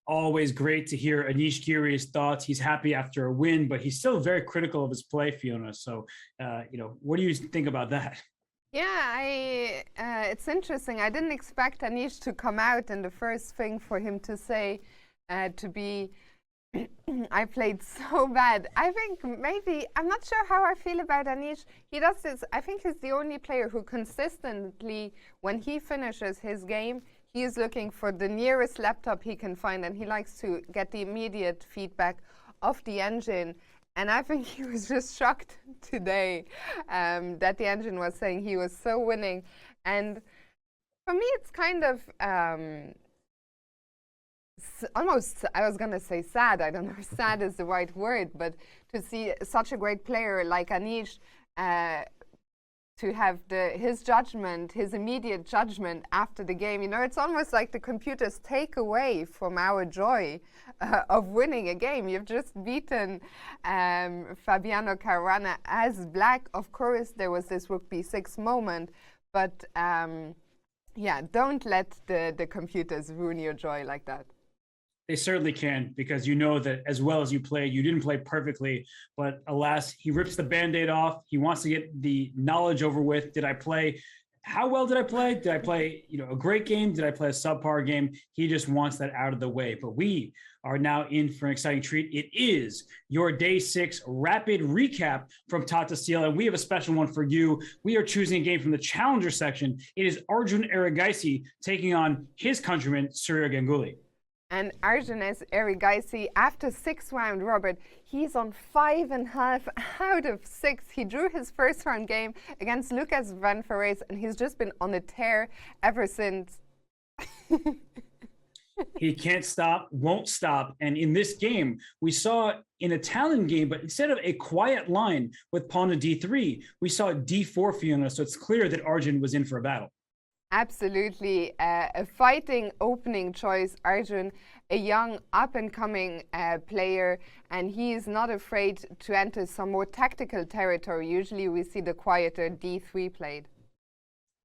Always great to hear Anish Giri's thoughts. He's happy after a win, but he's still very critical of his play, Fiona. So, what do you think about that? Yeah, it's interesting. I didn't expect Anish to come out and the first thing for him to say to be, I played so bad. I think maybe, I'm not sure how I feel about Anish. He does this, I think he's the only player who consistently, when he finishes his game, he is looking for the nearest laptop he can find, and he likes to get the immediate feedback of the engine. And I think he was just shocked today that the engine was saying he was so winning. And for me, it's kind of almost, I was going to say sad. I don't know if sad is the right word, but to see such a great player like Anish to have his judgment, his immediate judgment after the game. You know, it's almost like the computers take away from our joy of winning a game. You've just beaten Fabiano Caruana as black. Of course, there was this rook b6 moment, but yeah, don't let the computers ruin your joy like that. They certainly can, because you know that as well as you played, you didn't play perfectly, but alas, he rips the Band-Aid off. He wants to get the knowledge over with. Did I play? How well did I play? Did I play, a great game? Did I play a subpar game? He just wants that out of the way. But we are now in for an exciting treat. It is your day 6 rapid recap from Tata Steel, and we have a special one for you. We are choosing a game from the challenger section. It is Arjun Erigaisi taking on his countryman, Surya Ganguly. And Arjun Erigaisi, after 6th round, Robert, he's on 5.5 out of 6. He drew his first round game against Lucas Van Verrees, and he's just been on a tear ever since. He can't stop, won't stop. And in this game, we saw an Italian game, but instead of a quiet line with pawn to d3, we saw d4 Fiona. So it's clear that Arjun was in for a battle. Absolutely. A fighting opening choice, Arjun, a young up-and-coming player, and he is not afraid to enter some more tactical territory. Usually we see the quieter d3 played.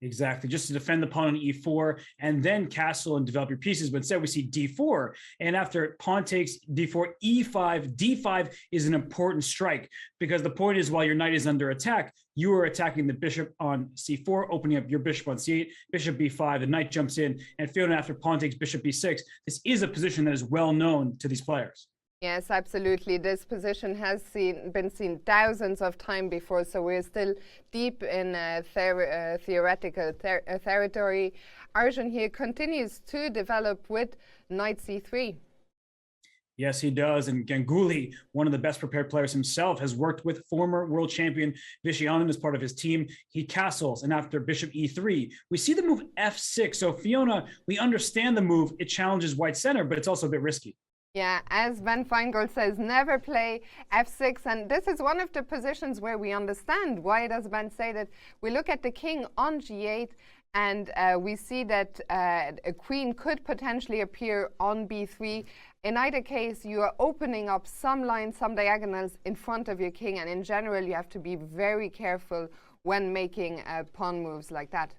Exactly, just to defend the pawn on e4 and then castle and develop your pieces. But instead we see d4, and after pawn takes d4, e5, d5 is an important strike, because the point is, while your knight is under attack, you are attacking the bishop on c4, opening up your bishop on c8, bishop b5, the knight jumps in, and Fiona, after pawn takes bishop b6, this is a position that is well known to these players. Yes, absolutely. This position has been seen thousands of times before, so we're still deep in theoretical territory. Arjun here continues to develop with knight c3. Yes, he does. And Ganguly, one of the best prepared players himself, has worked with former world champion Fiona as part of his team. He castles, and after bishop e3, we see the move f6. So Fiona, we understand the move. It challenges white center, but it's also a bit risky. Yeah, as Ben Feingold says, never play f6. And this is one of the positions where we understand why does Ben say that. We look at the king on g8, and we see that a queen could potentially appear on b3. In either case, you are opening up some lines, some diagonals in front of your king. And in general, you have to be very careful when making pawn moves like that.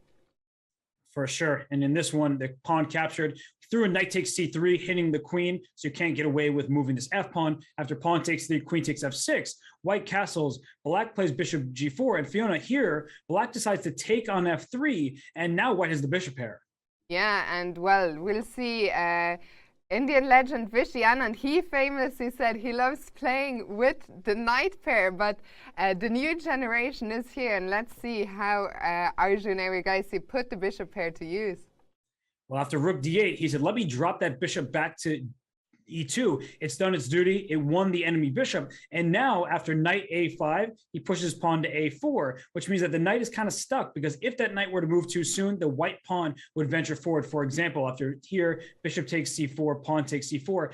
For sure. And in this one, the pawn captured through a knight takes c3, hitting the queen, so you can't get away with moving this f-pawn. After pawn takes the queen takes f6, white castles, black plays bishop g4, and Fiona here, black decides to take on f3, and now white has the bishop pair. Yeah, and well, we'll see Indian legend Vishy Anand, he famously said he loves playing with the knight pair, but the new generation is here, and let's see how Arjun Erigaisi put the bishop pair to use. Well, after rook d8, he said, let me drop that bishop back to e2. It's done its duty. It won the enemy bishop. And now, after knight a5, he pushes pawn to a4, which means that the knight is kind of stuck, because if that knight were to move too soon, the white pawn would venture forward. For example, after here, bishop takes c4, pawn takes c4.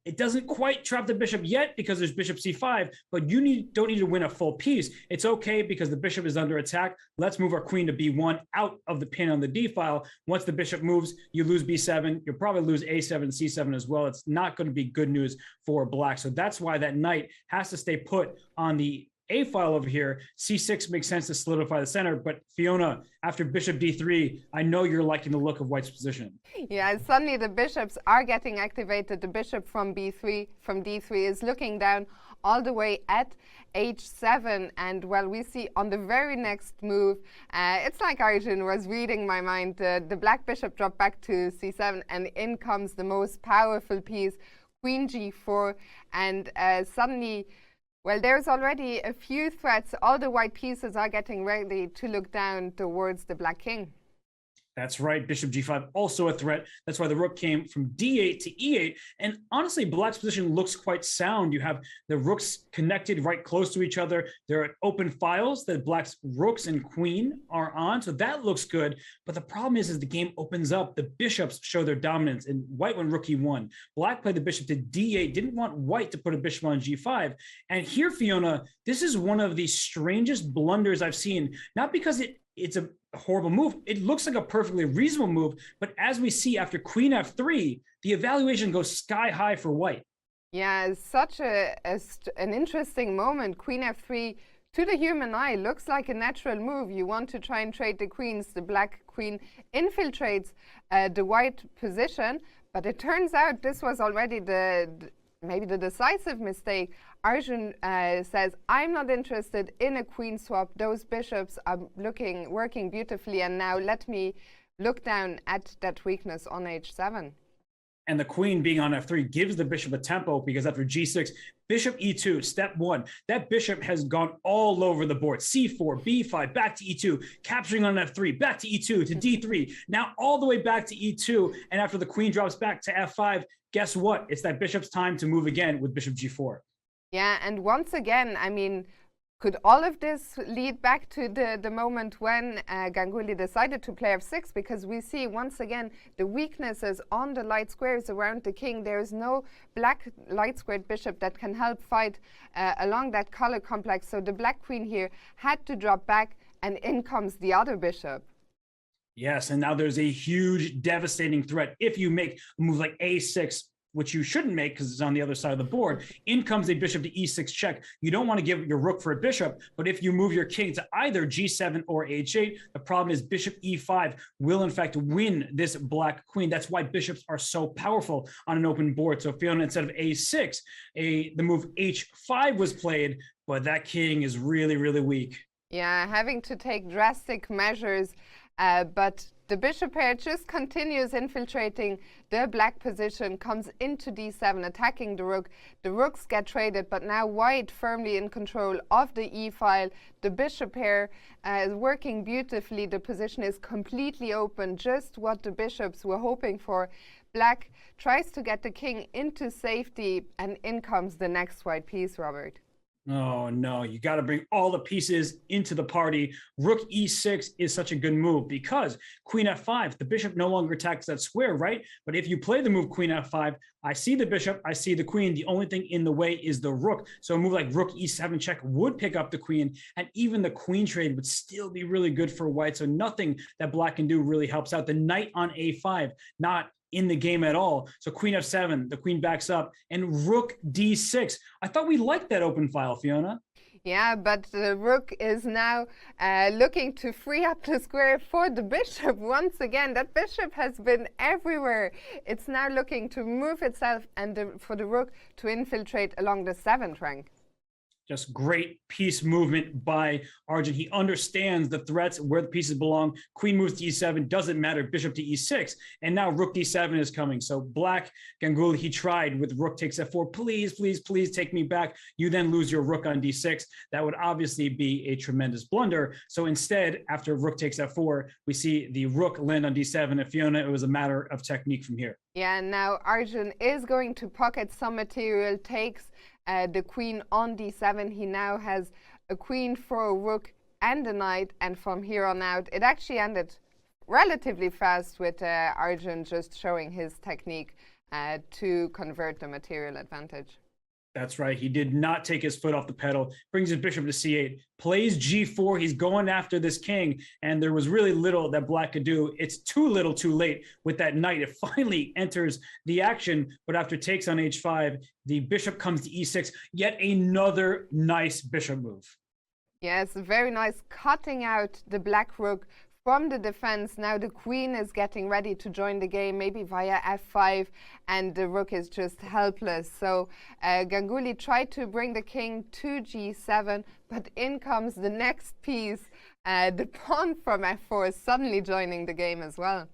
It doesn't quite trap the bishop yet because there's bishop c5, but you don't need to win a full piece. It's okay because the bishop is under attack. Let's move our queen to b1 out of the pin on the d file. Once the bishop moves, you lose b7. You'll probably lose a7 and c7 as well. It's not going to be good news for black. So that's why that knight has to stay put on the A file over here. C6 makes sense to solidify the center, but Fiona, after bishop d3, I know you're liking the look of white's position. Yeah, suddenly the bishops are getting activated. The bishop from b3, from d3 is looking down all the way at h7, and well, we see on the very next move, it's like Arjun was reading my mind. The black bishop dropped back to c7, and in comes the most powerful piece, queen g4, and suddenly, well, there's already a few threats. All the white pieces are getting ready to look down towards the black king. That's right. Bishop g5, also a threat. That's why the rook came from d8 to e8. And honestly, black's position looks quite sound. You have the rooks connected right close to each other. There are open files that black's rooks and queen are on. So that looks good. But the problem is the game opens up. The bishops show their dominance. And white went rook e1. Black played the bishop to d8. Didn't want white to put a bishop on g5. And here, Fiona, this is one of the strangest blunders I've seen. Not because it's a horrible move. It looks like a perfectly reasonable move, but as we see after queen f3, the evaluation goes sky high for white. Yeah, it's such an interesting moment. Queen f3, to the human eye, looks like a natural move. You want to try and trade the queens. The black queen infiltrates the white position, but it turns out this was already maybe the decisive mistake. Arjun says, I'm not interested in a queen swap. Those bishops are working beautifully, and now let me look down at that weakness on h7. And the queen being on f3 gives the bishop a tempo, because after g6, bishop e2, step one, that bishop has gone all over the board. c4, b5, back to e2, capturing on f3, back to e2, to d3, now all the way back to e2. And after the queen drops back to f5, guess what? It's that bishop's time to move again with bishop g4. Yeah, and once again, I mean, could all of this lead back to the moment when Ganguly decided to play f6? Because we see, once again, the weaknesses on the light squares around the king. There is no black light squared bishop that can help fight along that color complex. So the black queen here had to drop back, and in comes the other bishop. Yes, and now there's a huge, devastating threat. If you make a move like a6, which you shouldn't make because it's on the other side of the board, in comes a bishop to e6 check. You don't want to give your rook for a bishop, but if you move your king to either g7 or h8, the problem is bishop e5 will in fact win this black queen. That's why bishops are so powerful on an open board. So Fiona, instead of a6, the move h5 was played, but that king is really, really weak. Yeah, having to take drastic measures, but the bishop pair just continues infiltrating the black position, comes into d7, attacking the rook. The rooks get traded, but now white firmly in control of the e-file. The bishop pair is working beautifully. The position is completely open, just what the bishops were hoping for. Black tries to get the king into safety, and in comes the next white piece, Robert. Oh, no, you got to bring all the pieces into the party. Rook e6 is such a good move because queen f5, the bishop no longer attacks that square, right? But if you play the move queen f5, I see the bishop, I see the queen. The only thing in the way is the rook. So a move like rook e7 check would pick up the queen, and even the queen trade would still be really good for white. So nothing that black can do really helps out. The knight on a5, not in the game at all. So queen f7, the queen backs up, and rook d6. I thought we liked that open file, Fiona. Yeah, but the rook is now looking to free up the square for the bishop. Once again, that bishop has been everywhere. It's now looking to move itself and for the rook to infiltrate along the 7th rank. Just great piece movement by Arjun. He understands the threats, where the pieces belong. Queen moves to e7, doesn't matter, bishop to e6, and now rook d7 is coming. So black, Ganguly, he tried with rook takes f4, please, please, please take me back. You then lose your rook on d6. That would obviously be a tremendous blunder. So instead, after rook takes f4, we see the rook land on d7, and Fiona, it was a matter of technique from here. Yeah, now Arjun is going to pocket some material, takes the queen on d7. He now has a queen for a rook and a knight, and from here on out, it actually ended relatively fast with Arjun just showing his technique to convert the material advantage. That's right. He did not take his foot off the pedal, brings his bishop to c8, plays g4. He's going after this king, and there was really little that black could do. It's too little too late with that knight. It finally enters the action, but after takes on h5, the bishop comes to e6, yet another nice bishop move. Yes, very nice. Cutting out the black rook from the defense. Now the queen is getting ready to join the game, maybe via f5, and the rook is just helpless. So Ganguly tried to bring the king to g7, but in comes the next piece. The pawn from f4 is suddenly joining the game as well.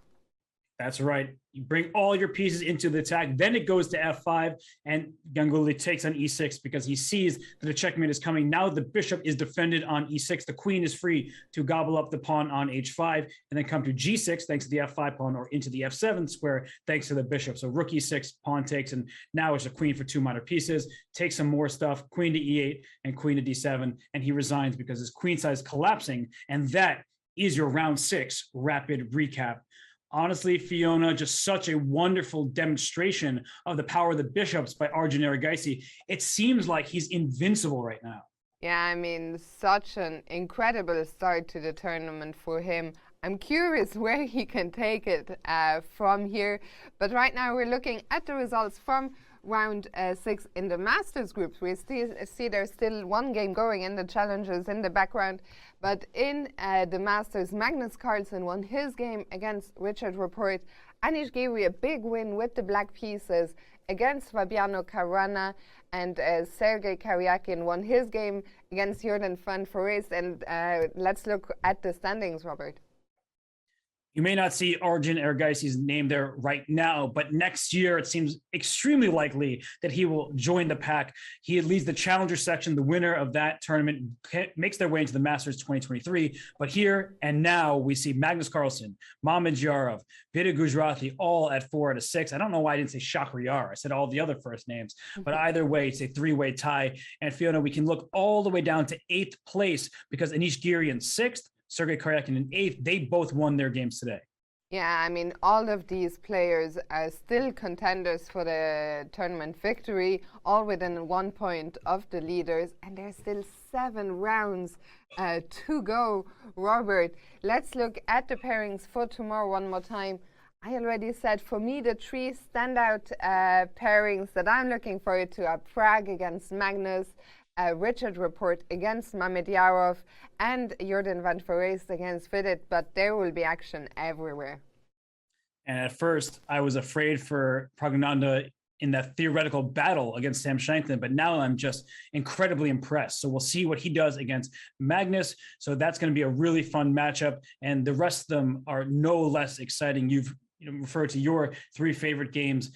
That's right. You bring all your pieces into the attack. Then it goes to f5, and Ganguly takes on e6 because he sees that the checkmate is coming. Now the bishop is defended on e6. The queen is free to gobble up the pawn on h5 and then come to g6 thanks to the f5 pawn, or into the f7 square thanks to the bishop. So rook e6, pawn takes, and now it's a queen for 2 minor pieces. Take some more stuff, queen to e8 and queen to d7, and he resigns because his queen side is collapsing. And that is your round 6 rapid recap. Honestly, Fiona, just such a wonderful demonstration of the power of the bishops by Arjun Erigaisi. It seems like he's invincible right now. Yeah, I mean, such an incredible start to the tournament for him. I'm curious where he can take it from here. But right now we're looking at the results from round 6 in the Masters groups. We see there's still one game going in the challenges in the background. But in the Masters, Magnus Carlsen won his game against Richard Rapport. Anish Giri, a big win with the black pieces against Fabiano Caruana. And Sergei Karyakin won his game against Jordan van Foreest. And let's look at the standings, Robert. You may not see Arjun Erigaisi's name there right now, but next year it seems extremely likely that he will join the pack. He leads the challenger section. The winner of that tournament makes their way into the Masters 2023. But here and now we see Magnus Carlsen, Mamedyarov, Vida Gujarati all at 4 out of 6. I don't know why I didn't say Shakhriyar. I said all the other first names. But either way, it's a 3-way tie. And Fiona, we can look all the way down to 8th place because Anish Giri in 6th, Sergei Karyakin in 8th, they both won their games today. Yeah, I mean, all of these players are still contenders for the tournament victory, all within 1 point of the leaders, and there's still 7 rounds to go. Robert, let's look at the pairings for tomorrow one more time. I already said, for me, the 3 standout pairings that I'm looking forward to are Pragg against Magnus, Richard Rapport against Mamedyarov, and Jordan van Foreest against Vidit, but there will be action everywhere. And at first, I was afraid for Praggnanandhaa in that theoretical battle against Sam Shankland, but now I'm just incredibly impressed. So we'll see what he does against Magnus. So that's going to be a really fun matchup, and the rest of them are no less exciting. You've referred to your 3 favorite games.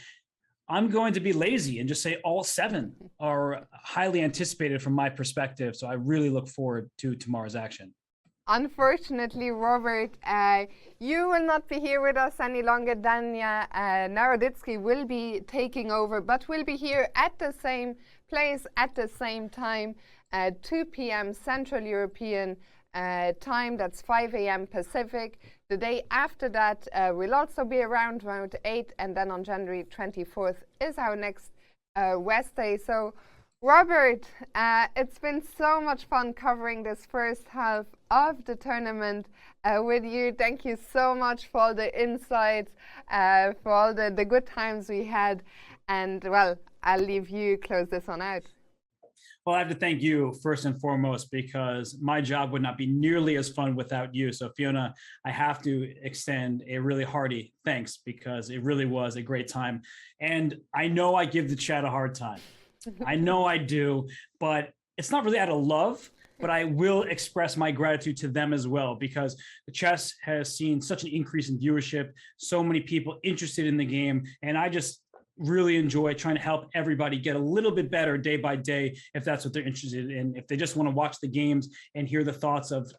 I'm going to be lazy and just say all 7 are highly anticipated from my perspective. So I really look forward to tomorrow's action. Unfortunately, Robert, you will not be here with us any longer. Dania Naroditsky will be taking over, but we'll be here at the same place at the same time, 2 p.m. Central European time. That's 5 a.m. Pacific. The day after that, we'll also be around round 8, and then on January 24th is our next West Day. So, Robert, it's been so much fun covering this first half of the tournament with you. Thank you so much for all the insights, for all the good times we had. And, well, I'll leave you close this one out. Well, I have to thank you first and foremost, because my job would not be nearly as fun without you. So Fiona, I have to extend a really hearty thanks, because it really was a great time. And I know I give the chat a hard time. I know I do, but it's not really out of love, but I will express my gratitude to them as well, because the chess has seen such an increase in viewership, so many people interested in the game. And I just really enjoy trying to help everybody get a little bit better day by day, if that's what they're interested in. If they just want to watch the games and hear the thoughts of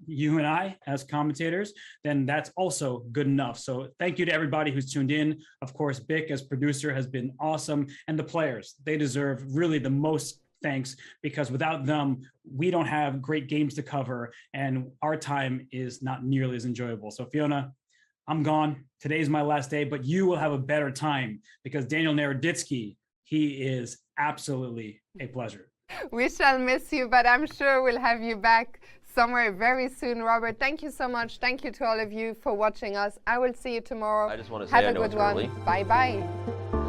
you and I as commentators, then that's also good enough. So thank you to everybody who's tuned in. Of course, Bick as producer has been awesome, and the players, they deserve really the most thanks, because without them, we don't have great games to cover, and our time is not nearly as enjoyable. So Fiona, I'm gone. Today's my last day, but you will have a better time, because Daniel Naroditsky, he is absolutely a pleasure. We shall miss you, but I'm sure we'll have you back somewhere very soon, Robert. Thank you so much. Thank you to all of you for watching us. I will see you tomorrow. I just want to say, have I a know good it's one. early. Bye-bye.